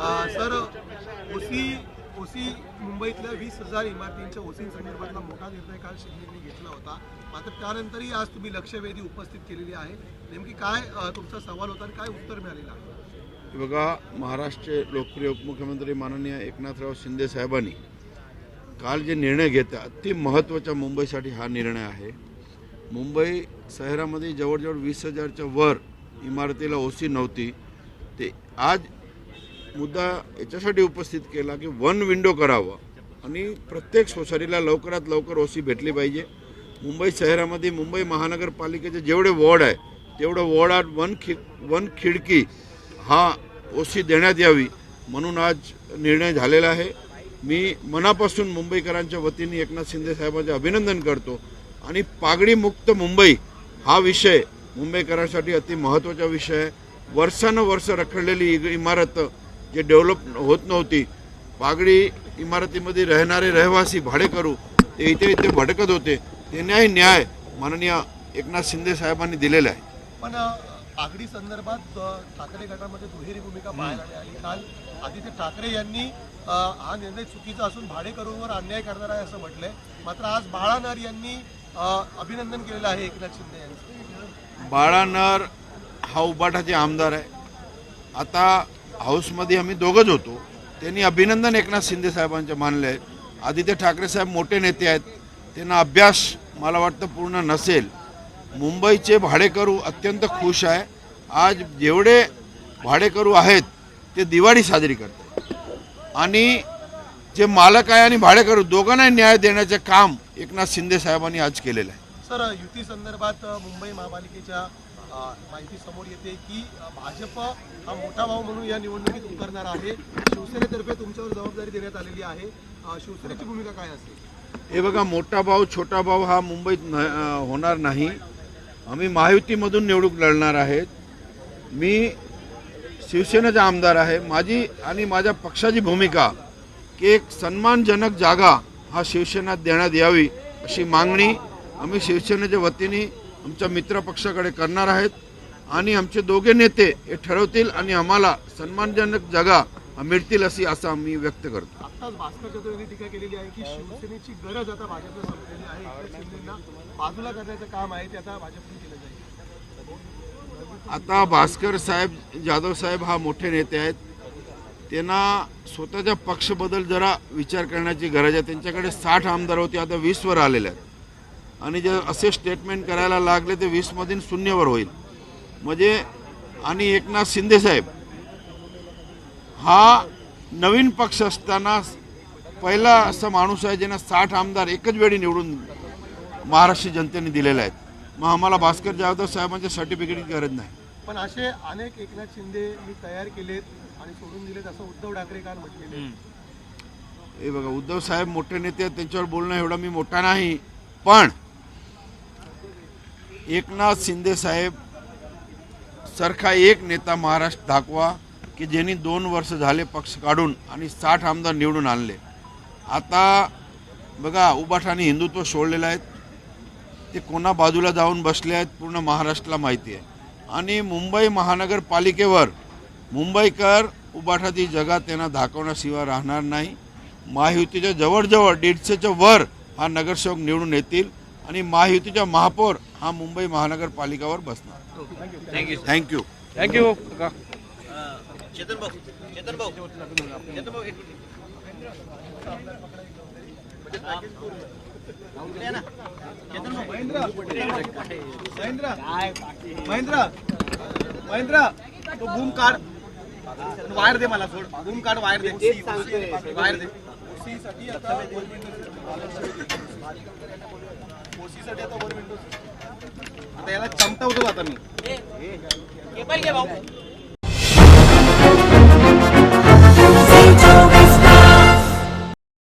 Sir OC OC मुंबईतल्या 20,000 इमारतींच्या OC संदर्भातला मोठा निर्णय काल शिंदेंनी घेतला होता. मात्र त्यानंतरही आज तुम्ही लक्षवेधी उपस्थित केलेली आहे. नेमकी काय तुमचा सवाल होता आणि काय उत्तर मिळालेलं आहे? बघा, महाराष्ट्र लोकप्रिय उपमुख्यमंत्री माननीय एकनाथराव शिंदे साहेबांनी काल जे निर्णय घेतला अति महत्त्वाचा मुंबईसाठी हा निर्णय आहे. मुंबई शहरामध्ये जवळजवळ 20,000च्या वर इमारतीला ओसी नव्हती. ते आज मुद्दा याच्यासाठी उपस्थित केला की वन विंडो करावं आणि प्रत्येक सोसायटीला लवकरात लवकर ओसी भेटली पाहिजे. मुंबई शहरामध्ये मुंबई महानगरपालिकेचे जेवढे वॉर्ड आहे तेवढं वॉर्डात वन खिडकी हा ओसी देण्यात यावी म्हणून आज निर्णय झालेला आहे. मी मनापासून मुंबईकरांच्या वतीने एकनाथ शिंदे साहेबांचे अभिनंदन करतो आणि पागडीमुक्त मुंबई हा विषय मुंबईकरांसाठी अति महत्त्वाचा विषय आहे. वर्षानुवर्ष रखडलेली इमारत जे डेव्हलप होत नव्हती, पागडी इमारतीमध्ये राहणारे रहिवासी भाडेकरू ते इथे भटकत होते, ते न्याय माननीय एकनाथ शिंदे साहेबांनी दिलेला आहे. पण पागडी संदर्भात ठाकरे गटामध्ये दुहेरी भूमिका पाहायला मिळाली. काल आदित्य ठाकरे यांनी हा निर्णय चुकीचा असून भाडेकरूंवर अन्याय करणार आहे असं म्हटलंय. मात्र आज बाळा नर यांनी अभिनंदन केलेलं आहे एकनाथ शिंदे यांचं. बाळा नर हा उबाठाचे आमदार आहे. आता हाऊसमध्ये आम्ही दोघंच होतो. त्यांनी अभिनंदन एकनाथ शिंदे साहेबांचे मानले आहेत. आदित्य ठाकरे साहेब मोठे नेते आहेत, त्यांना अभ्यास मला वाटतं पूर्ण नसेल. मुंबईचे भाडेकरू अत्यंत खुश आहे. आज जेवढे भाडेकरू आहेत ते दिवाळी साजरी करतात आणि जे मालक आहे आणि भाडेकरू दोघांनाही न्याय देण्याचे काम एकनाथ शिंदे साहेबांनी आज केलेलं आहे. सर, युती संदर्भात मुंबई महापालिकेच्या माहिती समोर येते की भाजप हा मोठा भाऊ म्हणून या निवडणुकीत उतरणार आहे. शिवसेनेतर्फे तुमच्यावर जबाबदारी देण्यात आलेली आहे. शिवसेनेची भूमिका काय असेल? हे बघा, मोठा भाऊ छोटा भाऊ हा मुंबईत होणार नाही. आम्ही महायुतीमधून निवडणूक लढणार आहेत. मी शिवसेनेचा आमदार आहे. माझी आणि माझ्या पक्षाची भूमिका की एक सन्मानजनक जागा हा शिवसेनेत देण्यात यावी अशी मागणी आम्ही शिवसेनेच्या वतीने आमच्या मित्रपक्षाकडे करणार आहेत आणि आमचे दोघे नेते हे ठरवतील आणि आम्हाला सन्मानजनक जागा मिळतील अशी असं आम्ही व्यक्त करतो. आत्ताच भास्कर जाधव यांनी टीका केलेली आहे की शिवसेनेची गरज आता भाजपला संपलेली आहे. एकनाथ शिंदेंना बाजूला करण्याचं काम आहे ते आता भाजपने केलं जाईल. आता भास्कर साहेब जाधव साहेब हा मोठे नेते आहेत. त्यांना स्वतःच्या पक्षबद्दल जरा विचार करण्याची गरज आहे. त्यांच्याकडे 60 आमदार होते, आता 20 वर आलेले आहेत आणि जे असे स्टेटमेंट करायला लागले ते 20 मधून 0 वर होईल म्हणजे. आणि एकनाथ शिंदे साहेब हा नवीन पक्ष असताना पहिला असा माणूस आहे ज्यांना 60 आमदार एकच वेळी निवडून महाराष्ट्र जनतेने दिलेले आहेत. मग आम्हाला भास्कर जाधव साहेबांच्या सर्टिफिकेटची गरज नाही. पण असे अनेक एकनाथ शिंदे मी तयार केलेत आणि सोडून दिलेत असं उद्धव ठाकरे काल म्हटलेले. हे बघा, उद्धव साहेब मोठे नेते आहेत, त्यांच्यावर बोलणं एवढा मी मोठा नाही. पण एकनाथ शिंदे साहेब सारखा एक नेता महाराष्ट्र दाखवा की ज्यांनी 2 वर्ष झाले पक्ष काढून आणि 60 आमदार निवडून आणले. आता बघा, उबाठाने हिंदुत्व सोडलेलं आहे. ते कोणा बाजूला जाऊन बसले आहेत पूर्ण महाराष्ट्राला माहिती आहे. आणि मुंबई महानगरपालिकेवर मुंबईकर उबाठाची जगा त्यांना दाखवण्याशिवाय राहणार नाही. महायुतीच्या जवळजवळ 150च्या वर हा नगरसेवक निवडून येतील आणि महायुतीचा महापौर हा मुंबई महानगरपालिकावर बसणार. थँक्यू. चेतन भाऊ महेंद्र तो बूम कार्ड वायर दे मला. सोड बूम कार्ड वायर दे. वायर दे. ओसीसाठी आता वर विंडोज आता याला चमटवतो आता मी.